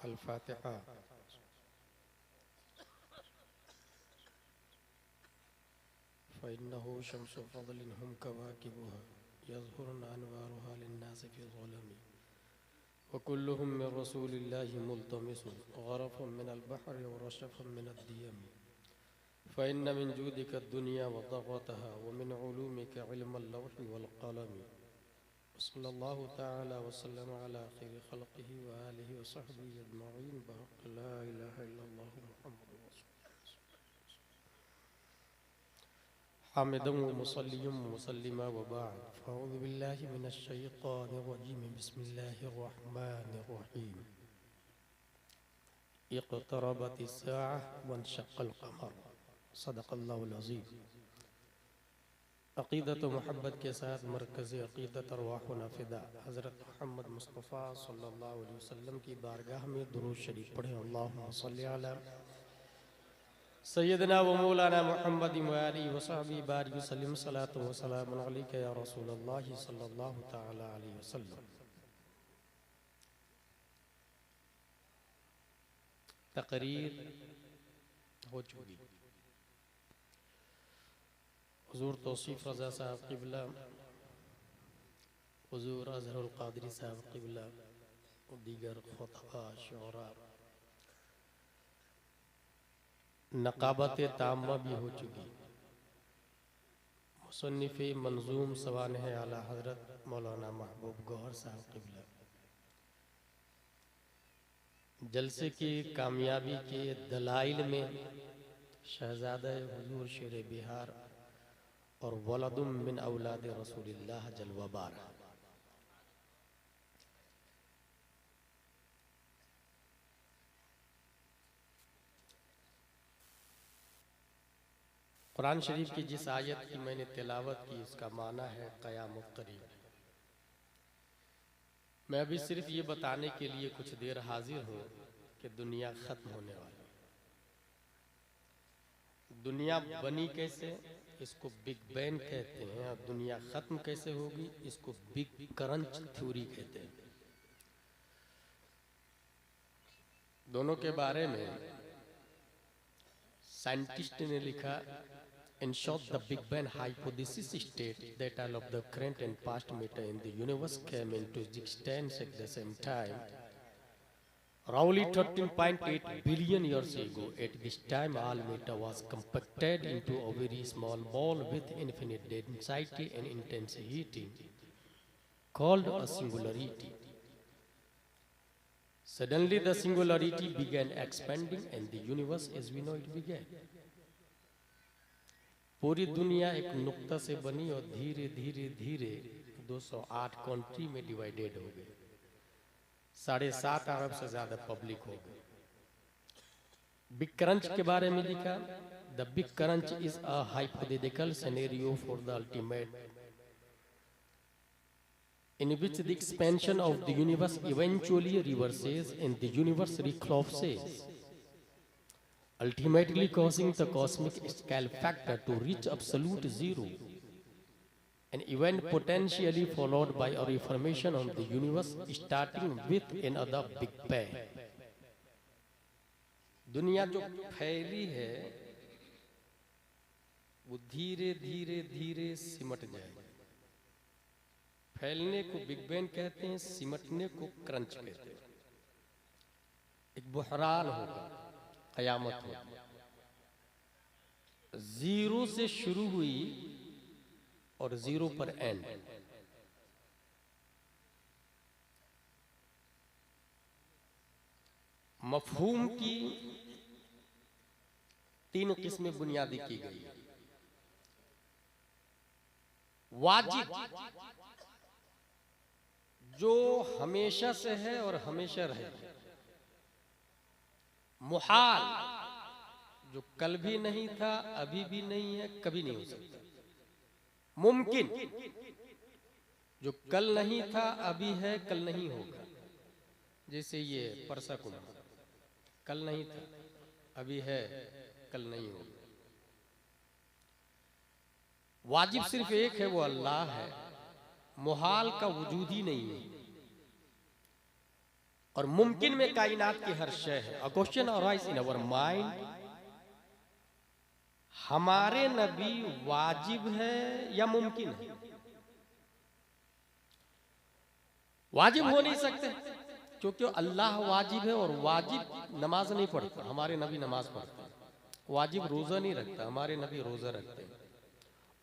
अल-फातिहा। फ़इन्नहु शम्सु फ़ज़लिन हुम कवाकिबुहा यज़हुरुन अनवारुहा लिन्नासि फ़ी ज़ुलमी व कुल्लुहुम मिन रसूलिल्लाहि मुल्तमिसुन ग़रफ़ुम मिनल बहरि व रशफ़ुम मिनद दियमी फ़इन्न मिन जूदिका दुनिया व दग़्वतहा व मिन उलूमिका इल्मल लौहि वल क़लमी। सल्लल्लाहु तआला व सल्लम अला खैरि ख़ल्क़िही व आलिही व सहबिही अजमईन बहक़ ला इलाहा इल्लल्लाहु मुहम्मदुर रसूलुल्लाह। हामिदन व मुसल्लियन व मुसल्लिमा व बअद फ़अऊज़ु बिल्लाहि मिनश शैतानिर रजीम बिस्मिल्लाहिर रहमानिर रहीम। इक़्तरबतिस साअह वन्शक़्क़ल क़मर। सदक़ल्लाहुल अज़ीम। अक़ीदत व मोहब्बत के साथ मरकज़ अक़ीदत अरवाहुना फ़िदा हज़रत मोहम्मद मुस्तफ़ा सल्लल्लाहु अलैहि वसल्लम की बारगाह में दुरूद शरीफ पढ़ें। अल्लाहुम्मा सल्लि अला सय्यदना व मौलाना मुहम्मद व आलिहि व सहबिही बारिक वसल्लिम सलातु व सलामुन अलैका या रसूलल्लाह सल्लल्लाहु तआला अलैहि वसल्लम। तकरीर हो चुकी। हुज़ूर तौसीफ़ रज़ा साहब क़िबला, हुज़ूर अज़हरुल क़ादरी साहब क़िबला और दीगर ख़ुतबा शुअरा नक़ाबत ताम्मा भी हो चुकी। मुसन्निफ़े मंज़ूम सवानह आला हज़रत मौलाना महबूब गौहर साहब क़िबला जलसे की कामयाबी के दलाइल में शहज़ादा हुज़ूर शेर बिहार और वलदुम मिन औलाद रसूलिल्लाह जलवबार। कुरान शरीफ की जिस आयत की मैंने तिलावत की उसका माना है क़यामत क़रीब। मैं अभी सिर्फ ये बताने के लिए कुछ देर हाजिर हूँ कि दुनिया ख़त्म होने वाली। दुनिया बनी कैसे, इसको बिग बैंग कहते हैं, और दुनिया ख़त्म कैसे होगी इसको बिग क्रंच थ्योरी कहते हैं। दोनों के बारे में साइंटिस्ट ने लिखा, in short the Big Bang hypothesis states that all of the current and past matter in the universe came into existence at the same time, roughly 13.8 billion years ago. At this time all matter was compacted into a very small ball with infinite density and intense heating called a singularity. Suddenly the singularity began expanding and the universe as we know it began. पूरी दुनिया एक नुक्ता से बनी और धीरे धीरे धीरे 208 कंट्री में डिवाइडेड हो गई। 7.5 अरब से ज्यादा पब्लिक हो गई। बिग क्रंच के बारे में लिखा, the big crunch is a hypothetical scenario for the ultimate in which the expansion of the universe eventually reverses and the universe recollapses, ultimately causing the cosmic scale factor to reach absolute zero, an event potentially followed by a reformation of the universe starting with another Big Bang. दुनिया जो फैली है वो धीरे धीरे धीरे सिमट जाएगी। फैलने को बिग बैंग कहते हैं, सिमटने को क्रंच कहते हैं। एक बुहरान होगा, क़यामत होगी। जीरो से शुरू हुई और जीरो पर एंड। मफहूम की 3 किस्में बुनियादी की गई। वाजिब, जो हमेशा से है और हमेशा रहेगा। मुहाल, जो कल भी नहीं था, अभी भी नहीं है, कभी नहीं हो सकता। मुमकिन, जो कल नहीं था, अभी है, कल नहीं होगा। जैसे ये परसा कुंभ, कल नहीं था, अभी है, कल नहीं होगा। वाजिब सिर्फ एक है, वो अल्लाह है। मुहाल का वजूद ही नहीं है। और मुमकिन में कायनात की हर शय है। A question arise in our mind, हमारे नबी वाजिब है या मुमकिन है? वाजिब हो नहीं सकते, क्योंकि अल्लाह वाजिब है और वाजिब नमाज नहीं पढ़ता, हमारे नबी नमाज पढ़ते हैं। वाजिब रोजा नहीं रखता, हमारे नबी रोजा रखते हैं।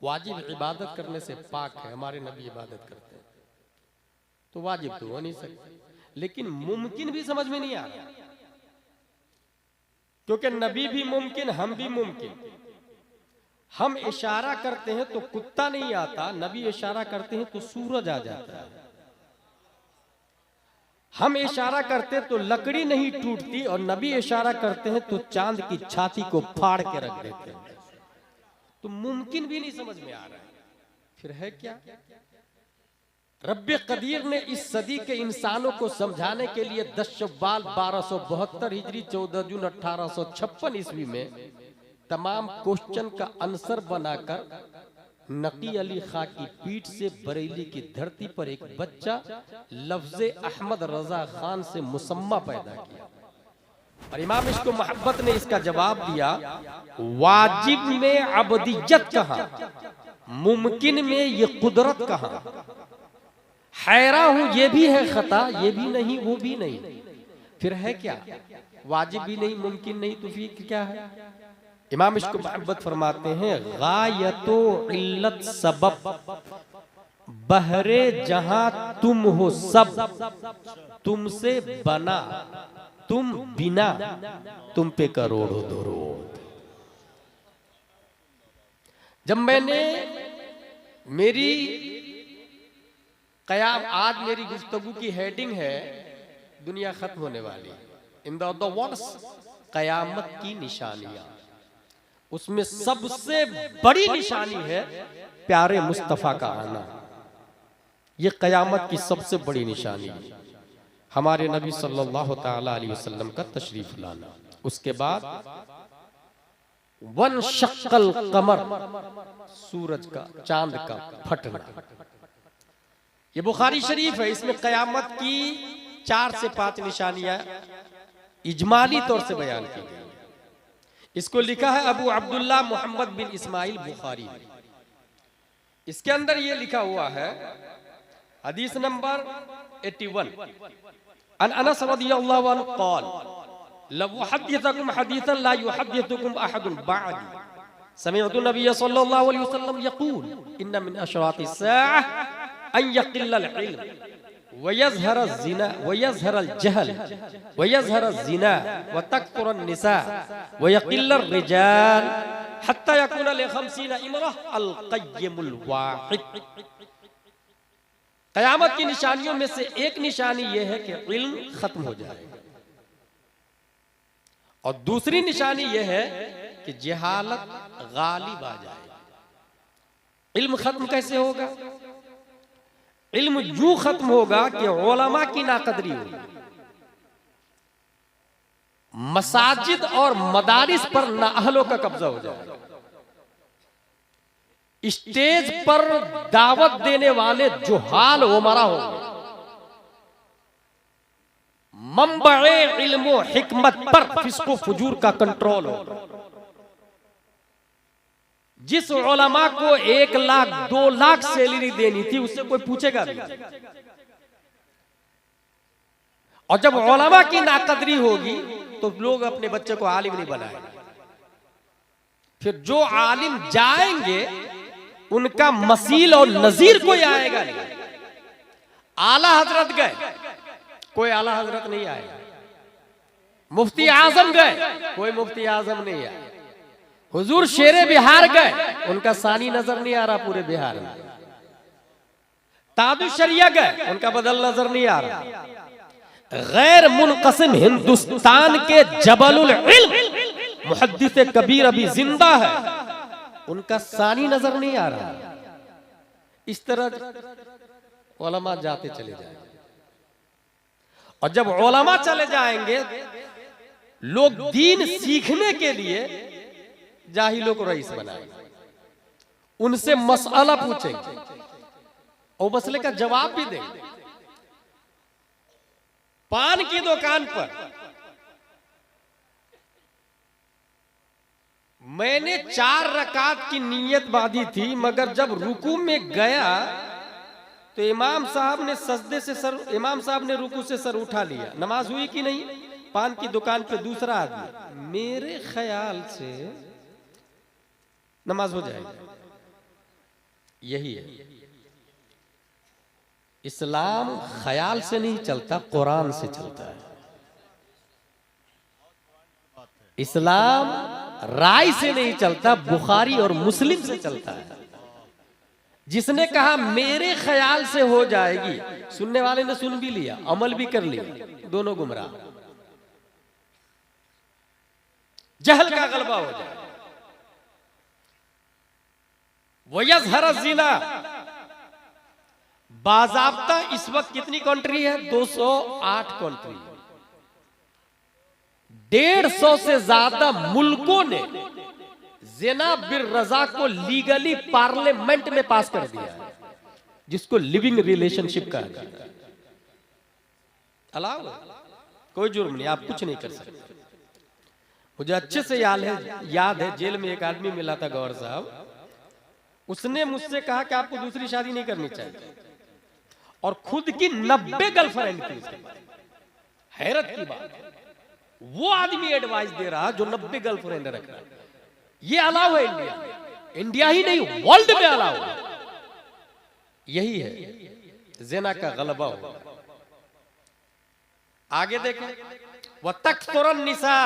वाजिब इबादत करने से पाक है, हमारे नबी इबादत करते हैं। तो वाजिब तो हो नहीं सकते, लेकिन मुमकिन भी समझ में नहीं आ रहा, क्योंकि नबी भी मुमकिन, हम भी मुमकिन। हम इशारा करते हैं तो कुत्ता नहीं आता, नबी इशारा करते हैं तो सूरज आ जाता है। हम इशारा करते तो लकड़ी नहीं टूटती, और नबी इशारा करते हैं तो चांद की छाती को फाड़ के रख देते हैं। तो मुमकिन भी नहीं समझ में आ रहा है, फिर है क्या? रब्बे कदीर ने इस सदी के इंसानों को समझाने के लिए 10 शव्वाल 1272 हिजरी 14 जून 1856 ईस्वी में तमाम क्वेश्चन का आंसर बनाकर नकी अली खां की पीठ से बरेली की धरती पर एक बच्चा लफ्ज़े अहमद रजा खान से मुसम्मा पैदा किया, और इमाम इसको मोहब्बत ने इसका जवाब दिया, वाजिब में अबदियत कहाँ, मुमकिन में ये कुदरत कहाँ? हैरा हूं, ये भी है खता, ये भी नहीं वो भी नहीं, फिर है क्या? वाजिब भी नहीं मुमकिन नहीं, तो फिर क्या है? इमाम इसको मोहब्बत फरमाते हैं, गायतो इल्लत सबब बहरे जहां तुम हो सब, तुमसे बना तुम बिना, तुम पे करोड़ों दरूद। जब मैंने मेरी कयाम, आज मेरी गुफ्तगू की हेडिंग है दुनिया खत्म होने वाली, इन द वर्ड्स कयामत की निशानियां, उसमें सबसे बड़ी निशानी है प्यारे मुस्तफा का आना। ये कयामत की सबसे बड़ी निशानी है, हमारे नबी सल्लल्लाहु ताला अलैहि वसल्लम का तशरीफ लाना। उसके बाद वन शक्कल कमर, सूरज का चांद का फटना। ये बुखारी शरीफ है, इसमें कयामत की 4 से 5 निशानियां इजमाली तौर से बयान की गई। इसको लिखा है अबू अब्दुल्ला मोहम्मद बिन इस्माइल बुखारी। इसके अंदर ये लिखा हुआ है, हदीस नंबर 81, अन अनस रदियल्लाहु अन्हु क़ाल लव हदीथकुम हदीथन ला युहद्दिथुकुम अहदुन बअदी समिअतु नबिय सल्लल्लाहु अलैहि वसल्लम यक़ूल इन्न मिन अशरातिस साअह अन यक़िल्लल इल्म वयज़हर ज़िना वयज़हर जहल वयज़हर ज़िना व तकथुर निसा वयक़िल्लर रिजाल हत्ता यकुना लिखमसीना इमरा अल क़य्यिमुल वाहिद। क़यामत की निशानियों में से एक निशानी यह है कि इल्म खत्म हो जाएगा, और दूसरी निशानी यह है कि जहालत गालिब आ जाएगा। इल्म खत्म कैसे होगा? इल्म यूं खत्म होगा कि उलमा की नाकदरी होगी, मसाजिद और मदारिस पर नाअहलों का कब्जा हो जाएगा, स्टेज पर दावत देने वाले जुहाल उमरा होंगे, मंबए इल्म हिकमत पर फिस्को फुजूर का कंट्रोल होगा। जिस उलमा को 1 लाख 2 लाख सैलरी देनी थी, उससे कोई पूछेगा नहीं। और जब उलमा की नाकदरी होगी तो लोग अपने बच्चे को आलिम नहीं बनाएंगे। फिर जो आलिम जाएंगे उनका मसील और नजीर कोई आएगा नहीं। आला हजरत गए, कोई आला हजरत नहीं आएगा। मुफ्ती आजम गए, कोई मुफ्ती आजम नहीं आया। हुजूर शेरे बिहार गए, उनका सानी नजर नहीं आ रहा पूरे बिहार में। तादु शरिया गए, उनका बदल नजर नहीं आ रहा। गैर मुनक़सिम हिंदुस्तान के जबलुल इल्म मुहद्दिस कबीर अभी जिंदा है, उनका सानी नजर नहीं आ रहा। इस तरह उलमा जाते चले जाएंगे, और जब उलमा चले जाएंगे लोग दीन सीखने के लिए जाहिलों को रईस बनाएंगे, उनसे मसला पूछेंगे और मसले का जवाब भी देंगे। पान की दुकान पर मैंने 4 रकात की नीयत बांधी थी, मगर जब रुकू में गया तो इमाम साहब ने रुकू से सर उठा लिया। नमाज हुई कि नहीं? पान की दुकान पे दूसरा आदमी, मेरे ख्याल से नमाज हो जाएगी। यही है इस्लाम, ख्याल से नहीं चलता, कुरान से चलता है। इस्लाम राय से नहीं चलता, बुखारी और मुस्लिम से चलता है। जिसने कहा मेरे ख्याल से हो जाएगी, सुनने वाले ने सुन भी लिया, अमल भी कर लिया, दोनों गुमराह। जहल का गलबा हो जाए। वयज़हर ज़िना, बाज़ाब्ता इस वक्त कितनी कंट्री है? 208 कंट्री। 150 से ज्यादा मुल्कों ने ज़िना बिर रज़ा को लीगली पार्लियामेंट में पास कर दिया है, जिसको लिविंग रिलेशनशिप कहा जाता है। अलाउ, कोई जुर्म नहीं, आप कुछ नहीं कर सकते। मुझे अच्छे से याद है जेल में एक आदमी मिला था, गौर साहब। उसने मुझसे कहा कि आपको दूसरी शादी नहीं करनी चाहिए, और खुद की 90 गर्लफ्रेंड थी उसके पास। हैरत की बात है, वो आदमी एडवाइस दे रहा जो 90 गर्लफ्रेंड रख रहा है। ये अलाउ है इंडिया में, इंडिया ही नहीं वर्ल्ड में अलाउ है। यही है ज़िना का गलबा हो। आगे देखें, वह तकसुरन निसा,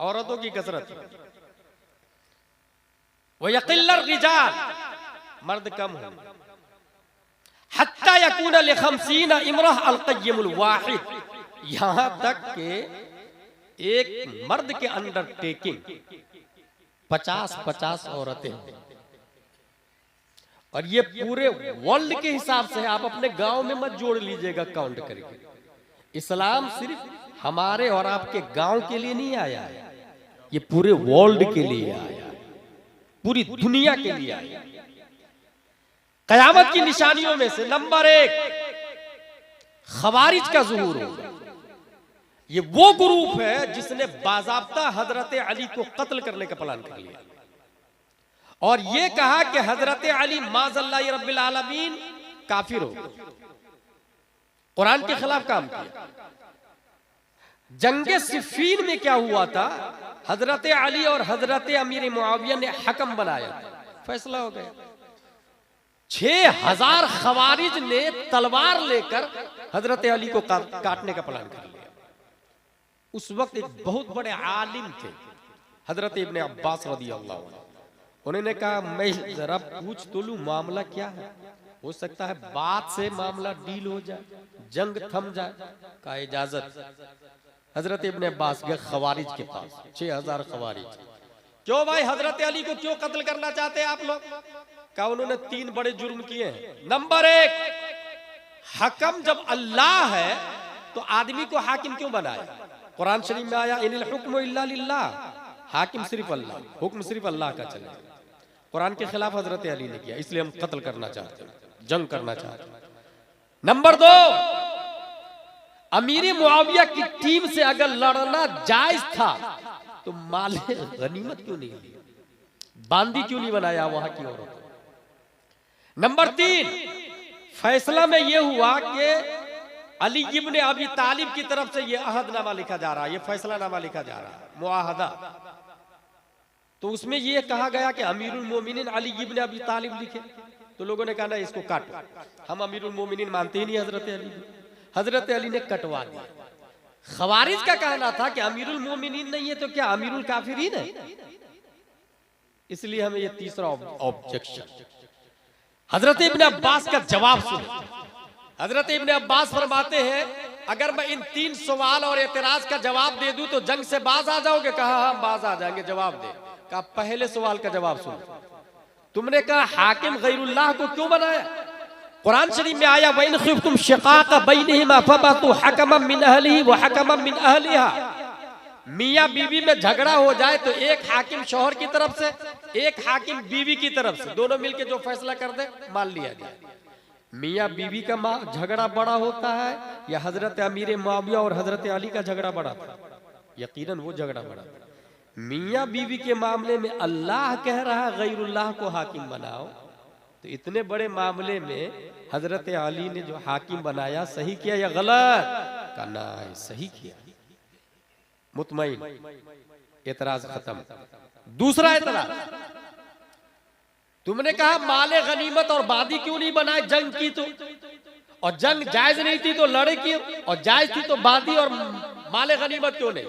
औरतों की कसरत, वह यक़िल्लर रिजाल, मर्द कम हो। हत्ता यकून लिखमसीन इमरह अल-क़य्यमुल वाहिद, यहां तक के एक मर्द के अंडरटेकिंग 50-50 औरतें हैं। और ये पूरे वर्ल्ड के हिसाब से, आप अपने गांव में मत जोड़ लीजिएगा काउंट करके। इस्लाम सिर्फ हमारे और आपके गांव के लिए नहीं आया है, ये पूरे वर्ल्ड के लिए आया है, पूरी दुनिया के लिए आया है। कयामत की निशानियों में से नंबर 1 खवारिज का ज़ुहूर होगा। ये वो ग्रुप है जिसने बाज़ाब्ता हजरत अली को कत्ल करने का प्लान कर लिया, और ये कहा कि हजरत अली माज़ल्लाहि रब्बिल आलमीन काफिर हो, कुरान के खिलाफ काम किया। जंगे सिफ़ीन में क्या हुआ था? हजरत अली और हजरत अमीर मुआविया ने हकम बनाया, फैसला हो गया। 6000 खवारिज ने तलवार लेकर हजरत अली को काटने का प्लान कर लिया। उस वक्त एक बहुत बड़े आलिम थे, हजरत इब्ने अब्बास रज़ियल्लाहु अन्हु। उन्होंने कहा मैं जरा पूछ तो लूं मामला क्या है, हो सकता है बात से मामला डील हो जाए, जंग थम जाए। कहा इजाजत। हजरत इब्ने अब्बास गए खवारिज के पास, 6000 खवारिज। क्यों भाई, हजरत अली को क्यों कत्ल करना चाहते हैं आप लोग? कहा उन्होंने 3 बड़े जुर्म किए हैं। नंबर 1, हकम जब अल्लाह है तो आदमी को हाकिम क्यों बनाया? कुरान शरीफ में आया इनिल हुक्मु इल्ला लिल्लाह, हाकिम सिर्फ अल्लाह, हुक्म सिर्फ अल्लाह का चले। कुरान के खिलाफ हजरत अली ने किया, इसलिए हम कत्ल करना चाहते हैं, जंग करना चाहते हैं। नंबर 2, अमीर मुआविया की टीम से अगर लड़ना जायज था तो माले गनीमत क्यों नहीं लिया, बांदी क्यों नहीं बनाया वहां की औरत? नंबर 3, फैसला में यह हुआ कि अली इब्ने अबी तालिब की तरफ से यह अहदनामा लिखा जा रहा है, यह फैसलानामा लिखा जा रहा है, मुआहदा। तो उसमें यह कहा गया कि अमीरुल मोमिनीन अली इब्ने अबी तालिब लिखे। तो लोगों ने कहा ना, इसको काटो, हम अमीरुल मोमिनीन मानते ही नहीं हजरत अली। हजरत अली ने कटवा दिया। खवारिज का कहना था कि अमीरुल मोमिनीन नहीं है तो क्या अमीरुल काफिरीन है? इसलिए हमें यह तीसरा ऑब्जेक्शन। हजरत इब्ने अब्बास का जवाब सुनो। हजरत इब्ने अब्बास फरमाते हैं अगर मैं इन 3 सवाल और एतराज का जवाब दे दूं तो जंग से बाज आ जाओगे? कहा हाँ बाज आ जाएंगे, जवाब दे। कहा पहले सवाल का जवाब सुनो, तुमने कहा हाकिम गैरुल्लाह को क्यों बनाया? कुरान शरीफ में आया वइन खिफ्तुम शिकाक बैनहिमा फबतु हकमम मिन अहलिही व हकमम मिन अहलिहा। मियां बीवी में झगड़ा हो जाए तो एक हाकिम शौहर की तरफ से, एक हाकिम बीवी की तरफ से, दोनों मिलकर जो फैसला कर दे मान लिया गया। मियाँ बीवी का झगड़ा बड़ा होता है या हजरत अमीर मुआविया और हजरत अली का झगड़ा बड़ा था? यकीनन वो झगड़ा बड़ा था। मियाँ बीवी के मामले में अल्लाह कह रहा है गैरुल्लाह को हाकिम बनाओ, तो इतने बड़े मामले में हजरत अली ने जो हाकिम बनाया सही किया या गलत? का ना सही किया। मुतमईन, एतराज खत्म। दूसरा एतराज, तुमने कहा माले गनीमत और बादी क्यों नहीं बनाए? जंग की तो, और जंग जायज नहीं थी तो लड़े क्यों, और जायज थी तो बादी और माले गनीमत क्यों नहीं?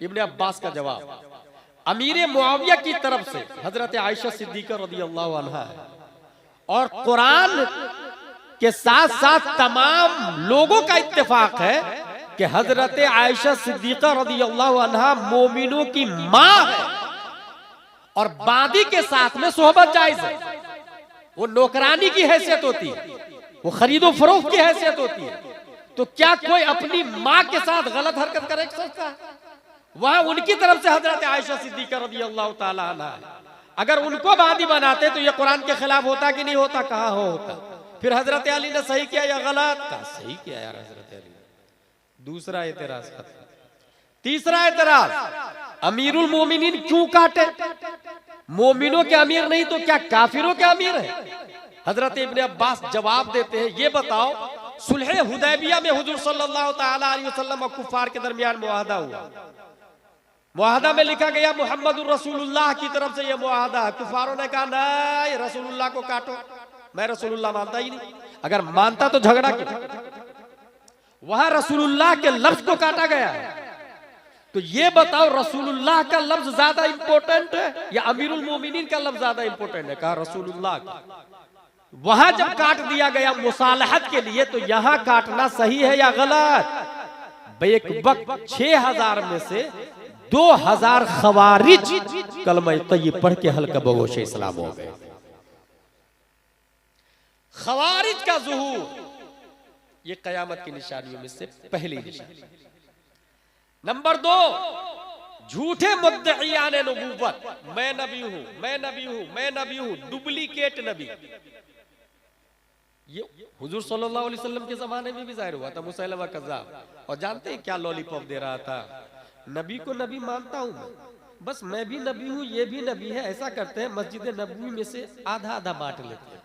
इब्ने अब्बास का जवाब, अमीर मुआविया की तरफ से हजरत आयशा सिद्दीका रदियल्लाहु अन्हा है, और कुरान के साथ साथ तमाम लोगों का इत्तेफाक है कि हजरत आयशा सिद्दीका रदियल्लाहु अन्हा मोमिनों की मां है, और बादी के साथ में सोहबत जायज है। वो नौकरानी की हैसियत होती है, वो खरीदो फरोख्त की हैसियत होती है। तो क्या कोई अपनी मां के साथ गलत हरकत कर सकता है? वहां उनकी तरफ से हजरत आयशा सिद्दीका रदियल्लाहु ताला अन्हा है। अगर उनको बादी बनाते तो ये कुरान के खिलाफ होता कि नहीं होता? कहां होता? फिर हजरत अली ने सही किया या गलत? का सही किया यार हजरत अली। दूसरा एतराज खत्म। तीसरा एतराज, अमीरुल मोमिनीन क्यों काटे? मोमिनों के अमीर नहीं तो क्या काफिरों के अमीर है? हजरत इब्ने अब्बास जवाब देते हैं, ये बताओ सुलह हुदैबिया में हुजूर सल्लल्लाहु ताला अलैहि वसल्लम और कुफार के दरमियान मुआहदा हुआ। मुआहदा में लिखा गया मुहम्मदुर रसूलुल्लाह की तरफ से ये मुआहदा है। कुफारों ने कहा नहीं, रसूलुल्लाह को काटो। मैं रसूलुल्लाह मानता ही नहीं। अगर मानता तो झगड़ा क्यों? वहां रसूलुल्लाह के लफ्ज को काटा गया है। तो ये बताओ रसूलुल्लाह का लफ्ज ज्यादा इंपॉर्टेंट है या अमीरुल मोमिनीन का लफ्ज ज्यादा इंपॉर्टेंट है? कहा रसूलुल्लाह का। वहां जब काट दिया गया मुसालहत के लिए, तो यहां काटना सही है या गलत? बेक वक्त 6000 में से 2000 खवारिज कलमा तय्यब पढ़ के हल्का बगोशे इस्लाम हो गए। खवारिज का ज़ुहूर ये कयामत की निशानियों में से पहली निशानी। नंबर 2, झूठे मुद्दईयान नबूवत, मैं नबी हूं, मैं नबी हूं, मैं नबी हूं, डुप्लीकेट नबी। ये हुजूर सल्लल्लाहु अलैहि वसल्लम के जमाने में भी जाहिर हुआ था। मुसैलमा कज़्ज़ाब, और जानते हैं क्या लॉलीपॉप दे रहा था? नबी को नबी मानता हूं मैं, बस मैं भी नबी हूं, ये भी नबी है। ऐसा करते हैं मस्जिद नबवी में से आधा आधा बांट लेते हैं।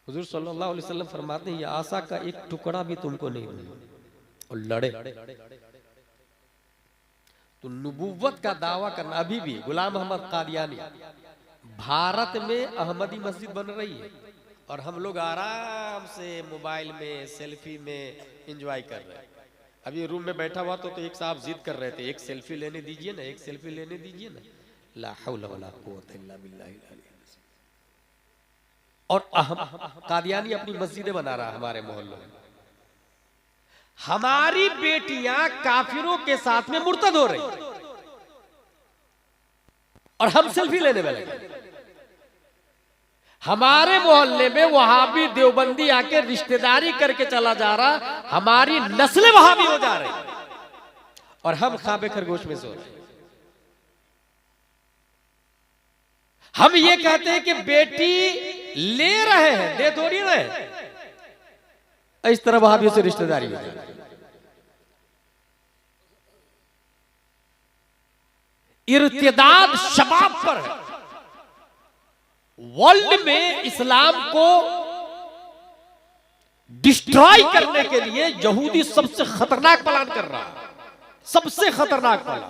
हुजूर सल्लल्लाहु अलैहि वसल्लम फरमाते हैं, ये आसा का एक टुकड़ा भी तुमको नहीं दूंगा, और लड़े। तो नबूवत का दावा करना, अभी भी गुलाम अहमद कादियानी, भारत में अहमदी मस्जिद बन रही है और हम लोग आराम से मोबाइल में सेल्फी में एंजॉय कर रहे हैं। अभी रूम में बैठा हुआ तो एक साहब जिद कर रहे थे, एक सेल्फी लेने दीजिए ना, एक सेल्फी लेने दीजिए ना। ला हौला वला कुव्वता इल्ला बिल्लाहिल अली। और कादियानी अपनी मस्जिदें बना रहा है हमारे मोहल्लों में। हमारी बेटियां काफिरों के साथ में मुर्तद हो रही और हम सेल्फी लेने में लगे। हमारे मोहल्ले में वहाबी देवबंदी आके रिश्तेदारी करके चला जा रहा, हमारी नस्लें वहाबी हो जा रही और हम खाबे खरगोश में सो रहे। हम ये कहते हैं कि बेटी ले रहे हैं, दे थोड़ी रहे। इस तरह वहाबियों से रिश्तेदारी हो जाए। इर्तिदाद शबाब पर है। वर्ल्ड में इस्लाम को डिस्ट्रॉय करने के लिए यहूदी सबसे खतरनाक प्लान कर रहा है, सबसे खतरनाक प्लान।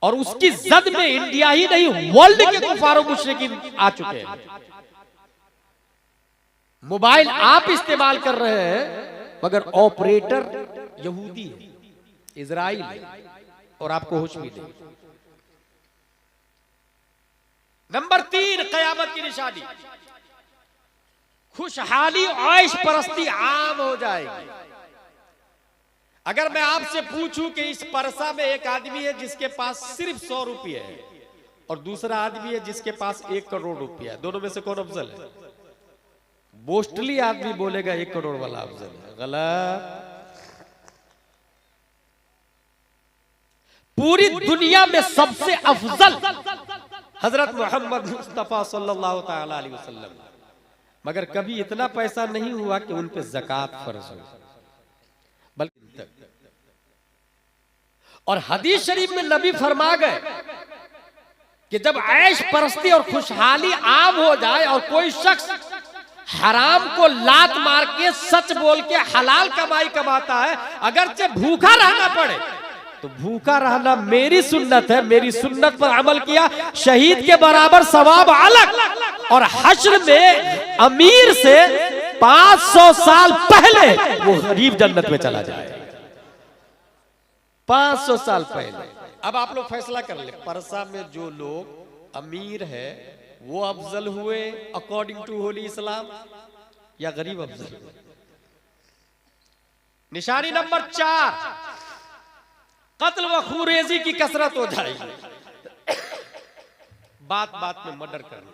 और उसकी जद में इंडिया ही नहीं, वर्ल्ड के कुफार मुशरिकीन आ चुके हैं। मोबाइल आप इस्तेमाल कर रहे हैं मगर ऑपरेटर यहूदी है, इजराइल है, और आपको होश भी नहीं। नंबर 3, कयामत की निशानी, खुशहाली ऐश परस्ती आम हो जाएगी। अगर मैं आपसे पूछूं कि इस परसा में एक आदमी है जिसके पास सिर्फ 100 रुपये है और दूसरा आदमी है जिसके पास 1 करोड़ रुपया है, दोनों में से कौन अफजल है? बोस्टली आदमी बोलेगा 1 करोड़ वाला अफजल है। गलत। पूरी दुनिया में सबसे अफजल हजरत मोहम्मद मुस्तफा सल्लल्लाहु ताला अलैहि वसल्लम। मगर कभी इतना पैसा नहीं हुआ कि उन पे ज़कात फर्ज हो, बल्कि और हदीस शरीफ में नबी फरमा गए कि जब ऐश परस्ती और खुशहाली आम हो जाए और कोई शख्स हराम को लात मार के सच बोल के हलाल कमाई कमाता है, अगरचे भूखा रहना पड़े तो भूखा रहना मेरी सुन्नत है, मेरी सुन्नत पर अमल किया शहीद के बराबर सवाब अलग, और हश्र में अमीर से 500 साल पहले वो गरीब जन्नत में चला जाए, 500 साल पहले। अब आप लोग फैसला कर ले, परसा में जो लोग अमीर है वो अफजल हुए अकॉर्डिंग टू होली इस्लाम या गरीब अफजल हुए? निशानी नंबर 4, कत्ल व खूरेजी की कसरत हो जाएगी। बात बात में मर्डर करना,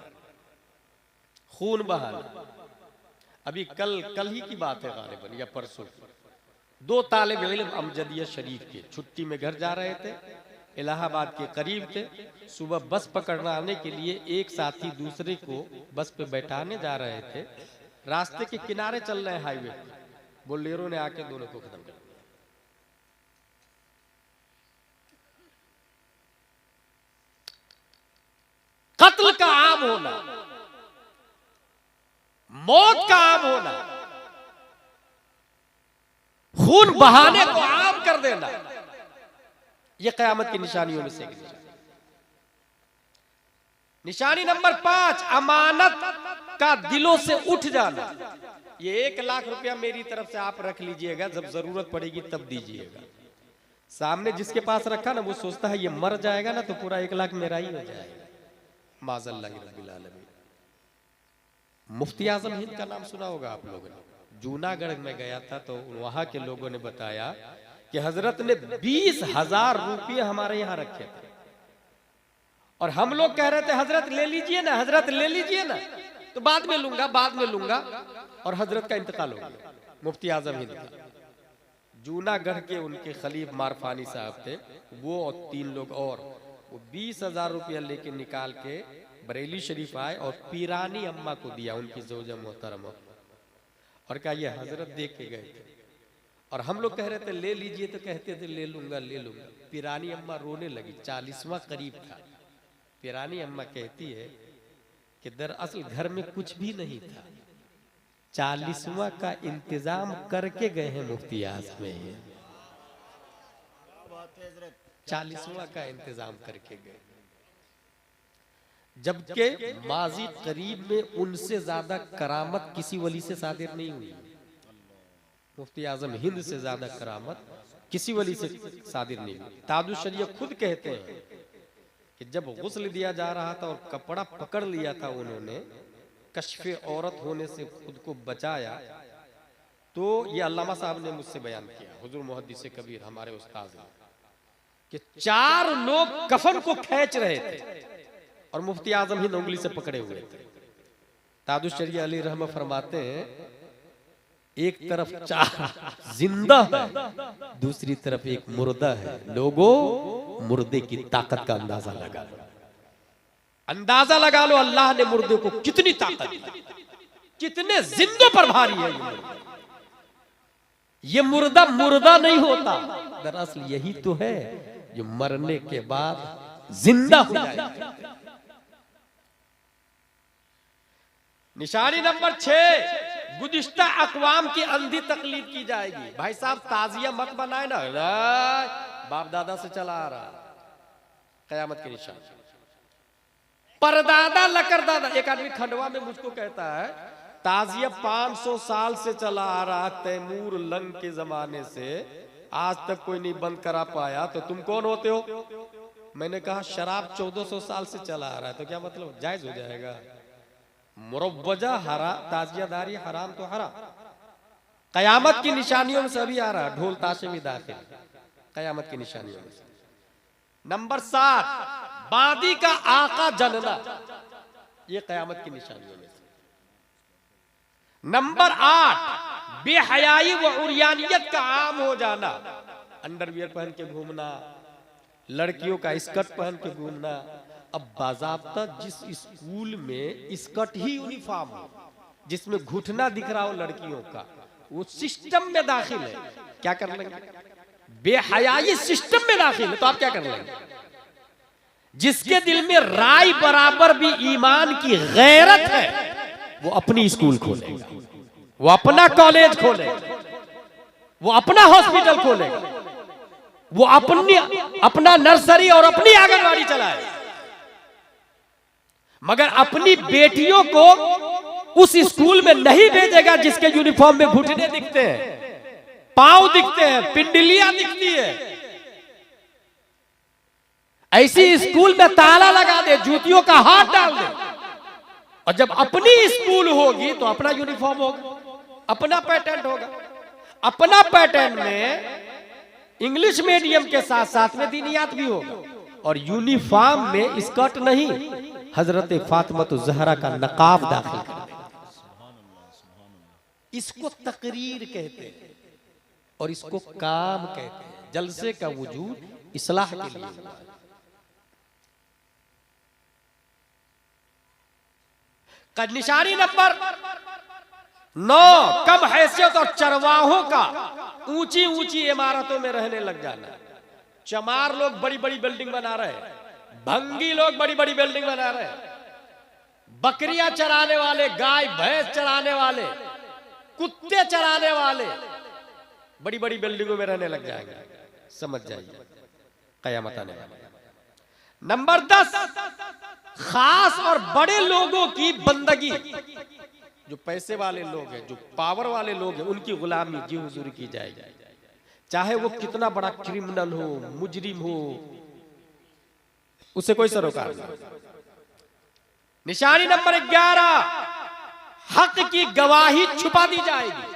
खून बहाना। अभी कल ही की बात है गालिबन या परसों, 2 तालिब इल्म अमजदिया शरीफ के छुट्टी में घर जा रहे थे, इलाहाबाद के करीब थे। सुबह बस पकड़ना आने के लिए एक साथी दूसरे को बस पे बैठाने जा रहे थे, रास्ते के किनारे चल रहे हाईवे पे, बोलेरो ने आके दोनों को खत्म कर दिया। कत्ल का आम होना, मौत का आम होना, खून बहाने को आम कर देना, यह कयामत की निशानियों में से एक निशानी नंबर 5, अमानत का दिलों से उठ जाना। ये 1 लाख रुपया मेरी तरफ से आप रख लीजिएगा, जब जरूरत पड़ेगी तब दीजिएगा। सामने जिसके पास रखा ना वो सोचता है ये मर जाएगा ना तो पूरा 1 लाख मेरा ही हो जाएगा। माज़ल्लाहि रब्बिल आलमीन। मुफ्ती आजम हिंद का नाम सुना होगा आप लोगों ने। जूनागढ़ में गया था तो वहां के लोगों ने बताया कि हजरत ने 20,000 रुपये हमारे यहाँ रखे थे, और हम लोग कह रहे थे हजरत ले लीजिए ना, हजरत ले लीजिए ना, तो बाद में लूंगा, बाद में लूंगा, और हजरत का इंतकाल हो गया। मुफ्ती आजम हिंद का जूनागढ़ के उनके खलीफ मारफानी साहब थे, वो और 3 लोग, और वो 20,000 रुपया लेके निकाल के बरेली शरीफ आए और पीरानी अम्मा को दिया, उनकी ज़ौजा मोहतरमा, और कहा ये हजरत देख के गए थे। और हम लोग कह रहे थे ले लीजिए, तो कहते थे ले लूंगा ले लूंगा। पीरानी अम्मा रोने लगी, 40वां करीब था। पीरानी अम्मा कहती है कि दरअसल घर में कुछ भी नहीं था, 40वां का इंतजाम करके गए हैं मुफ्ती आजम में, 40वां का इंतजाम करके गए, जबकि माजी करीब में उनसे ज्यादा करामत किसी वली से सादिर नहीं हुई। मुफ्ती आजम हिंद से ज्यादा करामत किसी वली से सादिर नहीं हुई। ताजुश शरीयत खुद कहते हैं कि जब गुस्ल दिया जा रहा था और कपड़ा पकड़ लिया था उन्होंने, कश्फे औरत होने से खुद को बचाया, तो ये अल्लामा साहब ने मुझसे बयान किया, हुजूर मुहद्दिस कबीर हमारे उस्ताद ने, कि 4 लोग कफन को खींच रहे थे और मुफ्ती आजम हिंद उंगली से पकड़े हुए थे। ताजुश शरीयत अली रहमा फरमाते हैं एक तरफ 4 जिंदा है, दूसरी तरफ एक मुर्दा है। लोगों, मुर्दे की ताकत का अंदाजा लगा लो, अंदाजा लगा लो अल्लाह ने मुर्दे को कितनी ताकत दी, कितने जिंदों पर भारी है ये मुर्दा मुर्दा नहीं होता, दरअसल यही तो है जो मरने के बाद जिंदा हो जाएगा। निशानी नंबर 6, गुज़िश्ता अक़वाम की अंधी तकलीद की जाएगी। भाई साहब ताजिया मत बनाए ना, बाप दादा से चला आ रहा, कयामत के निशान। परदादा लकरदादा, एक आदमी खंडवा में मुझको कहता है ताजिया 500 साल से चला आ रहा, तैमूर लंग के जमाने से आज तक कोई नहीं बंद करा पाया, तो तुम कौन होते हो? मैंने कहा शराब 1400 साल से चला आ रहा है, तो क्या मतलब जायज हो जाएगा? मुरव्वजा हरा, ताजियादारी हराम तो हराम। कयामत की निशानियों में से अभी आ रहा, ढोल ताशे भी दाखिल, कयामत की निशानियों में से। नंबर 7, बादी का आका जनना, ये कयामत की निशानियों में से। नंबर 8, बेहयाई व उरियानियत का आम हो जाना, अंडरवियर पहन के घूमना, लड़कियों का स्कर्ट पहन के घूमना। अब बाज़ाब्ता जिस स्कूल में स्कर्ट ही यूनिफॉर्म हो, जिसमें घुटना दिख रहा हो लड़कियों का, वो सिस्टम में दाखिल है, क्या कर लेंगे? बेहयाई सिस्टम में दाखिल है तो आप क्या कर लेंगे? जिसके दिल में राय बराबर भी ईमान की गैरत है, वो अपनी स्कूल खोलेगा, वो अपना कॉलेज खोलेगा, वो अपना हॉस्पिटल खोलेगा, वो अपना नर्सरी और अपनी आंगनबाड़ी चलाएगा। मगर अपनी बेटियों को उस स्कूल में नहीं भेजेगा जिसके यूनिफॉर्म में घुटने दिखते हैं, पांव दिखते हैं, पिंडलियां दिखती है। ऐसी स्कूल में ताला लगा दे, जूतियों का हाथ डाल दे। और जब अपनी स्कूल होगी तो अपना यूनिफॉर्म होगा, अपना पैटर्न होगा। अपना पैटर्न में इंग्लिश मीडियम के साथ साथ में दीनियात भी होगा, और यूनिफॉर्म में स्कर्ट नहीं, हजरत फातिमा ज़हरा का नकाब दाखिल कर देगा। इसको तकरीर कहते हैं और इसको काम कहते हैं। जलसे का वजूद इस्लाह के लिए। निशानी नंबर 9, कम हैसियत और चरवाहों का ऊंची ऊंची इमारतों में रहने लग जाना। चमार लोग बड़ी बड़ी बिल्डिंग बना रहे हैं, भंगी लोग बड़ी बड़ी बिल्डिंग बना रहे हैं, बकरियां चराने वाले, गाय भैंस चराने वाले, कुत्ते चराने वाले बड़ी बड़ी बिल्डिंगों में रहने लग जाएंगे। समझ जाइए कयामत आने वाली। नंबर 10, खास और बड़े लोगों की बंदगी। जो पैसे वाले लोग हैं, जो पावर वाले लोग हैं, उनकी गुलामी जी हुजूर की जाएगी, चाहे वो कितना बड़ा क्रिमिनल हो, मुजरिम हो, उसे कोई सरोकार नहीं। निशानी नंबर 11, हक की गवाही छुपा दी जाएगी।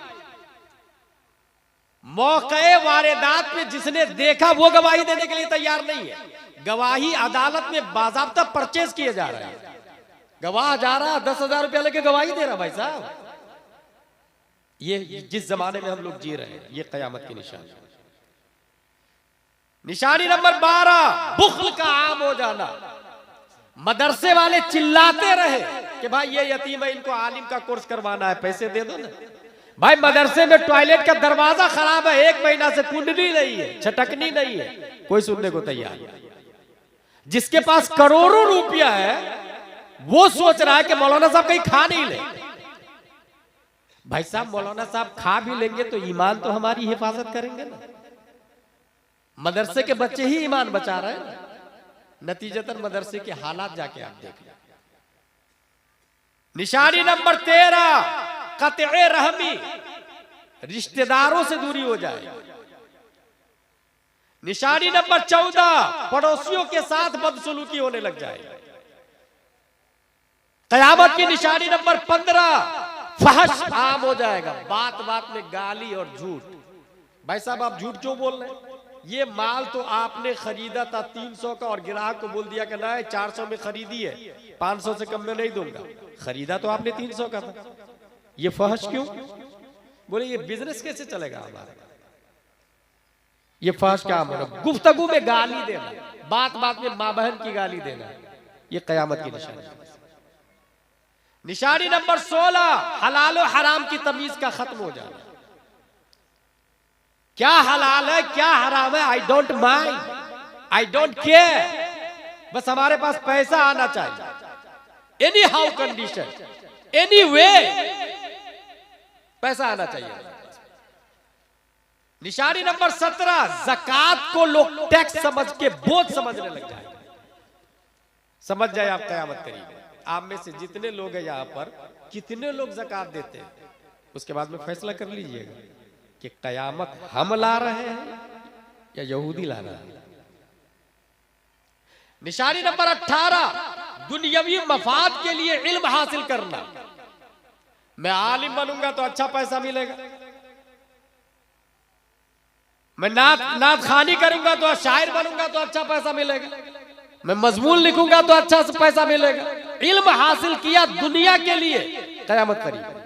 मौके वारदात में जिसने देखा वो गवाही देने के लिए तैयार नहीं है। गवाही अदालत में बाज़ाब्ता परचेज किए जा रहे हैं। गवाह जा रहा 10,000 रुपया लेके गवाही दे रहा। भाई साहब, ये जिस जमाने में हम लोग जी रहे हैं, ये कयामत की निशानी। निशानी नंबर 12, बुख्ल का आम हो जाना। मदरसे वाले चिल्लाते रहे कि भाई ये यतीम है, इनको आलिम का कोर्स करवाना है, पैसे दे दो ना। भाई मदरसे में टॉयलेट का दरवाजा खराब है, 1 महीना से कुंडली नहीं है, छटकनी नहीं है, कोई सुनने को तैयार नहीं। जिसके पास करोड़ों रुपया है वो सोच रहा है कि मौलाना साहब कहीं खा नहीं ले। भाई साहब, मौलाना साहब खा भी लेंगे तो ईमान तो हमारी हिफाजत करेंगे ना। मदरसे के बच्चे ही ईमान बचा रहे हैं। नतीजतन मदरसे के हालात जाके आप देख लें। निशानी नंबर 13, कत्ए रहमी, रिश्तेदारों से दूरी हो जाए। निशानी नंबर 14, पड़ोसियों के साथ बदसलूकी होने लग जाए। कयामत की निशानी नंबर 15, फहश आम हो जाएगा। बात बात में गाली और झूठ। भाई साहब, आप झूठ क्यों बोल रहे हैं? ये माल तो आपने खरीदा था 300 का और ग्राहक को बोल दिया कि ना 400 में खरीदी है, 500 से कम में नहीं दूंगा। खरीदा तो आपने 300 का था। ये फहश क्यों? बोले ये बिजनेस कैसे चलेगा हमारा? ये फहश क्या होगा? गुफ्तगू में गाली देना, बात बात में माँ बहन की गाली देना, ये कयामत की निशानी। निशानी नंबर 16, हलाल और हराम की तमीज का खत्म हो जाना। क्या हलाल है क्या हराम है, I don't mind, I don't care. बस हमारे पास पैसा आना चाहिए। Any how condition, any way पैसा आना चाहिए। निशानी नंबर 17, ज़कात को लोग टैक्स समझ के बोझ समझने लग जाए। समझ जाए आप कयामत करीब। आप में से जितने लोग हैं यहाँ पर, कितने लोग ज़कात देते हैं, उसके बाद में फैसला कर लीजिएगा कि कयामत हम ला रहे हैं या यहूदी ला रहे हैं। निशानी नंबर 18, दुनियावी मफाद के लिए इल्म हासिल करना। मैं आलिम बनूंगा तो अच्छा पैसा मिलेगा, मैं नात खानी करूंगा तो शायर बनूंगा तो अच्छा पैसा मिलेगा, मैं मजमून लिखूंगा तो अच्छा पैसा मिलेगा। इल्म हासिल किया दुनिया के लिए, कयामत करीब।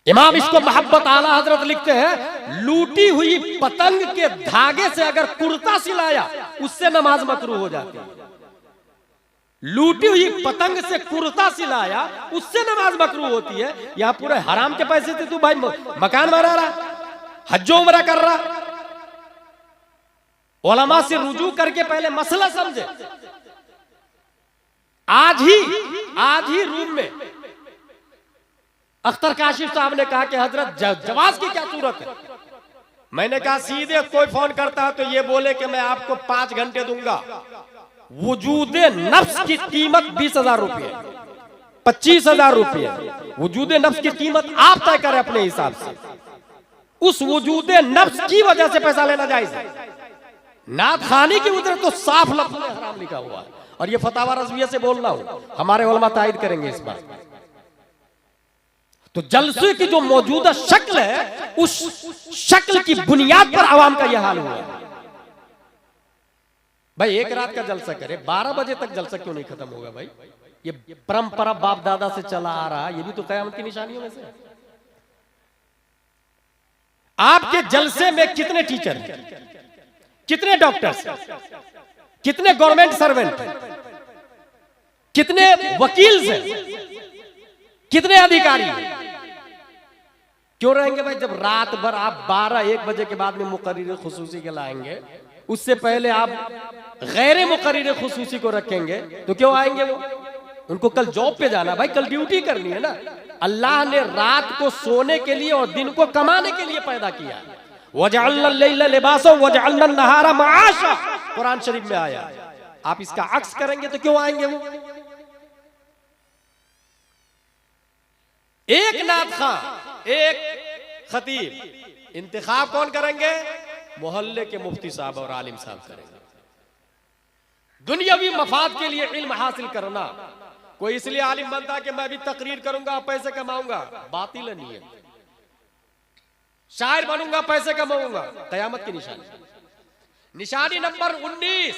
इमाम इसको मोहब्बत आला हजरत लिखते हैं, लूटी हुई पतंग के धागे से अगर कुर्ता सिलाया उससे नमाज मकरूह हो जाती है। लूटी हुई पतंग से कुर्ता सिलाया, उससे नमाज मकरूह होती है। यहाँ पूरे हराम के पैसे से तू भाई मकान बना रहा, हज्जो उमरा कर रहा। उलमा से रुजू करके पहले मसला समझे। आज ही रूम में अख्तर काशिफ साहब ने कहा कि हजरत जवाज की क्या सूरत है। मैंने कहा सीधे कोई फोन करता है तो ये बोले कि मैं आपको 5 घंटे दूंगा। वजूदे नफ्स की कीमत 20,000 रुपये, 25,000 रुपये। वजूदे नफ्स की कीमत आप तय करें अपने हिसाब से। उस वजूदे नफ्स की वजह से पैसा लेना जायज है। नात खानी की उजरत तो साफ लफ्ज़ में हराम लिखा हुआ है। और ये फतावा रज़विया से बोल रहा हूं, हमारे उलमा तायद करेंगे इस बात। तो जलसे की जो मौजूदा शक्ल है, उस शक्ल की बुनियाद पर आवाम का यह हाल हुआ है। भाई एक रात का जलसा करे, 12 बजे तक जलसा क्यों नहीं खत्म होगा भाई? ये परंपरा बाप दादा से चला आ रहा, ये भी तो क़यामत की निशानियों में से है। आपके जलसे में कितने टीचर हैं, कितने डॉक्टर्स, कितने गवर्नमेंट सर्वेंट, कितने वकील हैं, कितने अधिकारी हैं? क्यों रहेंगे भाई? जब रात भर आप 12-1 बजे के बाद में मुकर्रिर खुसूसी के लाएंगे, उससे पहले आप गैर मुकर्रिर खुसूसी को रखेंगे, तो क्यों आएंगे वो? उनको कल जॉब पे जाना, भाई कल ड्यूटी करनी है ना। अल्लाह ने रात को सोने के लिए और दिन को कमाने के लिए पैदा किया। वजअलना लैला लिबासा वजअलना नहारा मआशा, कुरान शरीफ में आया। आप इसका अक्स करेंगे तो क्यों आएंगे वो? एक नात खां, एक खतीब, इंतखाब कौन करेंगे? मोहल्ले के मुफ्ती साहब और आलिम साहब करेंगे। दुनियावी मफाद के लिए इल्म हासिल करना। कोई इसलिए आलिम बनता कि मैं भी तकरीर करूंगा पैसे कमाऊंगा, बातिल नहीं है। शायर बनूंगा पैसे कमाऊंगा, कयामत की निशानी। निशानी नंबर 19,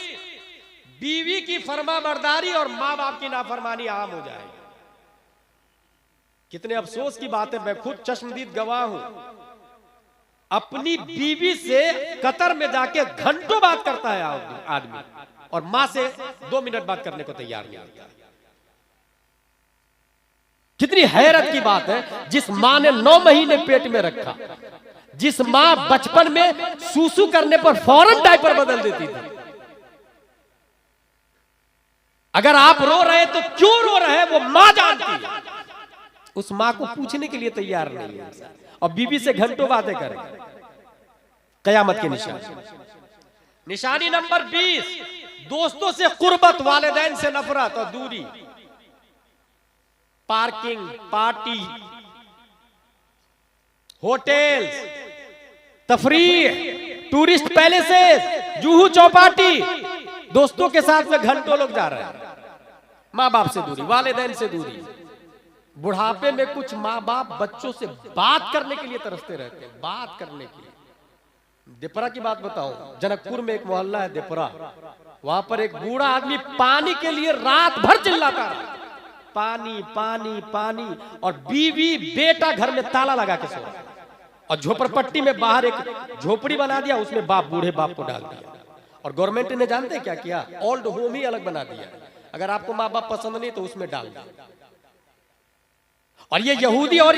बीवी की फरमाबरदारी और माँ बाप की नाफरमानी आम हो जाएगी। कितने अफसोस की बात है, मैं खुद चश्मदीद गवाह हूं। अपनी बीवी से कतर में जाके घंटों बात करता है आदमी, और मां से 2 मिनट बात करने को तैयार नहीं होता। कितनी हैरत की बात है, जिस मां ने 9 महीने पेट में रखा, जिस मां बचपन में सूसू करने पर फौरन डायपर बदल देती थी। अगर आप रो रहे तो क्यों रो रहे हैं वो मां जानती है। उस मां को पूछने के लिए तैयार नहीं है, और बीबी से घंटों बातें करें। कयामत की निशानी। निशानी नंबर 20, दोस्तों से कुर्बत, वालिदैन से नफरत और दूरी। पार्किंग, पार्टी, होटल्स, तफरीह, टूरिस्ट पैलेसेस, जूहू चौपाटी, दोस्तों के साथ में घंटों लोग जा रहे हैं। माँ बाप से दूरी, वालिदैन से दूरी। बुढ़ापे में कुछ माँ बाप बच्चों से बात करने के लिए तरसते रहते हैं, बात करने के लिए। देपरा की बात बताऊं, जनकपुर में एक मोहल्ला है देपरा, वहां पर एक बूढ़ा आदमी पानी के लिए रात भर चिल्लाता है, पानी पानी पानी, और बीवी बेटा घर में ताला लगा के सो रहा है। और झोपड़पट्टी में बाहर एक झोपड़ी बना दिया, उसमें बाप, बूढ़े बाप को डाल दिया। और गवर्नमेंट ने जानते हैं क्या किया? ओल्ड होम ही अलग बना दिया। अगर आपको माँ बाप पसंद नहीं तो उसमें डाल दिया। और ये यहूदी और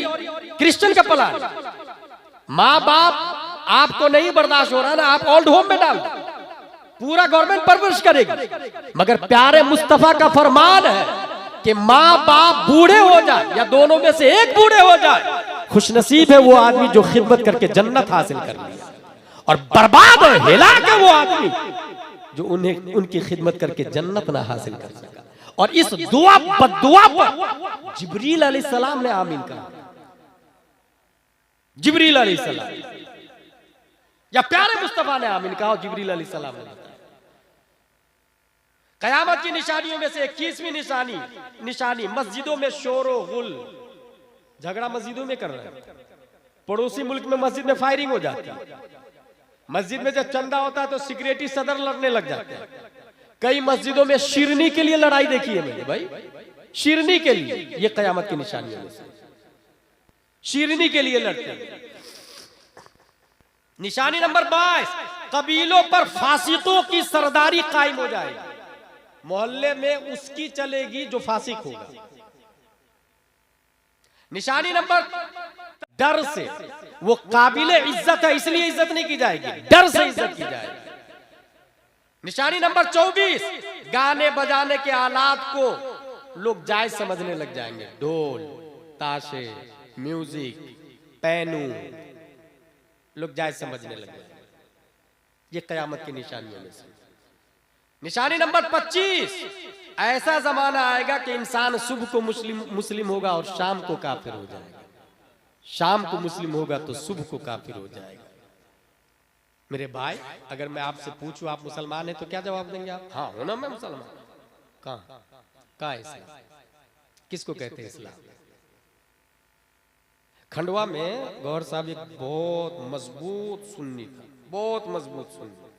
क्रिश्चियन का प्लान। माँ बाप आपको नहीं बर्दाश्त हो रहा ना, आप ओल्ड होम में डाल, पूरा गवर्नमेंट परवरिश करेगी। मगर प्यारे मुस्तफा का फरमान है कि माँ बाप बूढ़े हो जाए या दोनों में से एक बूढ़े हो जाए, खुशनसीब है वो आदमी जो खिदमत करके जन्नत हासिल कर लिया, और बर्बाद है, हिलाक है वो आदमी जो उन्हें उनकी खिदमत करके जन्नत ना हासिल कर सका। और इस दुआ बद्दुआ पर जिब्रील अलैहिस्सलाम ने आमीन कहा। जिब्रील अलैहिस्सलाम या प्यारे मुस्तफा ने आमीन कहा, जिब्रील अलैहिस्सलाम ने। कयामत की निशानियों में से 21वीं निशानी मस्जिदों में शोरो गुल। झगड़ा मस्जिदों में कर रहे हैं। पड़ोसी मुल्क में मस्जिद में फायरिंग हो जाती है। मस्जिद में जब चंदा होता है तो सिक्योरिटी सदर लड़ने लग जाते हैं। कई मस्जिदों में शिरनी के लिए लड़ाई देखी है मैंने भाई, शिरनी के लिए। ये कयामत की निशानियों में से शिरनी के लिए लड़ते हैं। निशानी नंबर 22, कबीलों पर फासिकों की सरदारी कायम हो जाएगी। मोहल्ले में उसकी चलेगी जो फासिक होगा। निशानी नंबर, डर से, वो काबिले इज्जत है इसलिए इज्जत नहीं की जाएगी, डर से इज्जत की जाएगी। निशानी नंबर 24, गाने बजाने के आलात को लोग जायज समझने लग जाएंगे। ढोल, ताशे, म्यूजिक, पैनू, लोग जायज समझने लग जाएंगे। ये कयामत की निशानियों में से। निशानी नंबर 25, ऐसा जमाना आएगा कि इंसान सुबह को मुस्लिम होगा और शाम को काफिर हो जाएगा। शाम को मुस्लिम होगा तो सुबह को काफिर हो जाएगा। मेरे भाई, अगर मैं आपसे पूछूं आप मुसलमान हैं तो क्या जवाब देंगे आप? हाँ हो ना, मैं मुसलमान। कहाँ इस्लाम? किसको कहते हैं इस्लाम? खंडवा में गौहर साहब एक बहुत मजबूत सुन्नी था, बहुत मजबूत सुन्नी।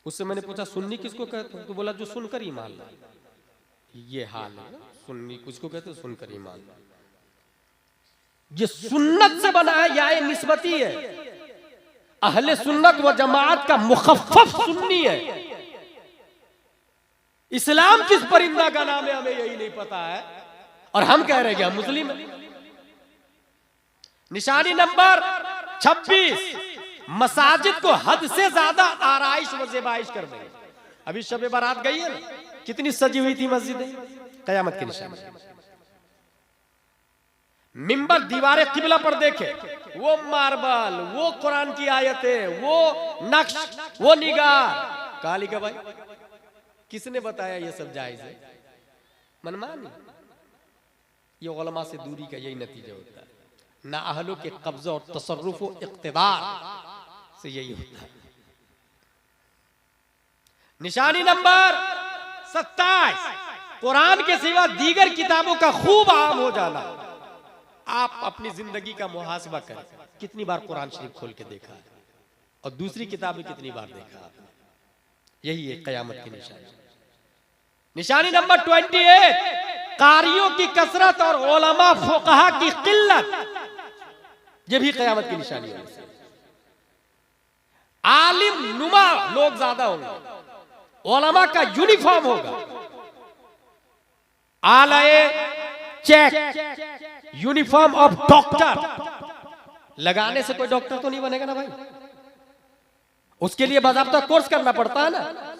उससे मैंने पूछा सुन्नी किसको कहते हैं? तो बोला जो सुनकर ईमान लाए। ये हाल है, सुन्नी किसको कहते हैं? सुनकर ईमान लाए। ये सुन्नत से बना है या ये निस्बती है? अहले सुन्नत व जमात का मुखफ़्फ़फ़ सुन्नी है। इस्लाम किस परिंदा का नाम है हमें यही नहीं पता है, और हम कह रहे हैं कि हम मुस्लिम हैं। निशानी नंबर 26, मसाजिद को हद से ज्यादा आराइश व ज़ेबाइश कर देंगे। अभी शब बारात गई है ना, कितनी सजी हुई थी मस्जिदें, कयामत की निशानी। मिंबर दीवारे किबला पर देखे, वो मार्बल, वो कुरान की आयतें, वो नक्श, वो निगार, काली का भाई किसने बताया ये सब जायज है? मनमानी। ये उलमा से दूरी का यही नतीजा होता है। ना अहलों के कब्जा और तसर्रुफ और इक़्तिदार से यही होता है। निशानी नंबर 27, कुरान के सिवा दीगर किताबों का खूब आम हो जाना। आप अपनी जिंदगी का मुहासबा करें, कितनी बार कुरान शरीफ खोल के देखा है और दूसरी किताबें कितनी बार देखा है? यही है कयामत की निशानी। निशानी नंबर 28, कारियों की कसरत और उलमा फुक़हा की किल्लत। ये भी कयामत की निशानी है। आलिम नुमा लोग ज्यादा होंगे, उलमा का यूनिफॉर्म होगा, आलाए चेक, यूनिफॉर्म ऑफ डॉक्टर। लगाने से कोई डॉक्टर तो नहीं बनेगा ना भाई, उसके लिए बाज़ाब्ता कोर्स करना पड़ता है ना।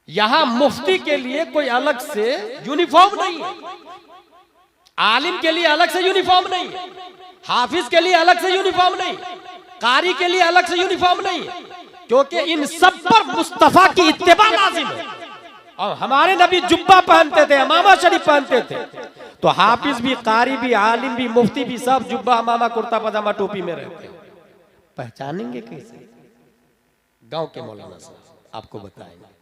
यहां मुफ्ती के लिए कोई अलग से यूनिफॉर्म नहीं है, आलिम के लिए अलग से यूनिफॉर्म नहीं है, हाफिज के लिए अलग से यूनिफॉर्म नहीं, कारी के लिए अलग से यूनिफॉर्म नहीं है, क्योंकि इन सब पर मुस्तफा की इत्तिबा लाजिम है। और हमारे नबी जुब्बा पहनते थे, अमामा शरीफ पहनते थे, तो हाफिज भी, कारी भी, आलिम भी, मुफ्ती भी सब जुब्बा, अमामा, कुर्ता पजामा, टोपी में रहते हैं। पहचानेंगे कैसे? गांव के मौलाना साहब आपको बताएंगे